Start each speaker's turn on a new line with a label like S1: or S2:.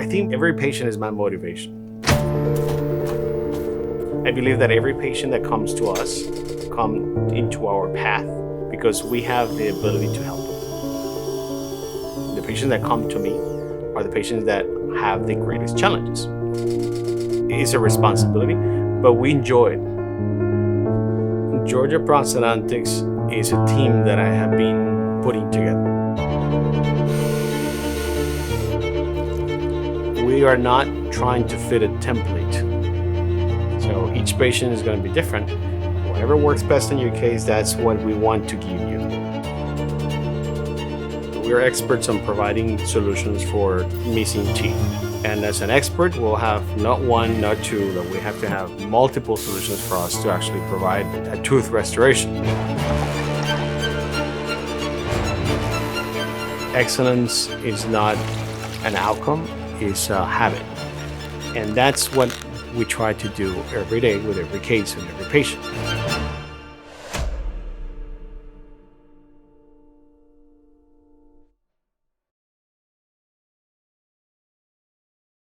S1: I think every patient is my motivation. I believe that every patient that comes to us come into our path because we have the ability to help them. The patients that come to me are the patients that have the greatest challenges. It's a responsibility, but we enjoy it. Georgia Prosthodontics is a team that I have been putting together. We are not trying to fit a template. So each patient is going to be different. Whatever works best in your case, that's what we want to give you. We are experts on providing solutions for missing teeth. And as an expert, we'll have not one, not two, but we have to have multiple solutions for us to actually provide a tooth restoration. Excellence is not an outcome, it's a habit. And that's what we try to do every day with every case and every patient.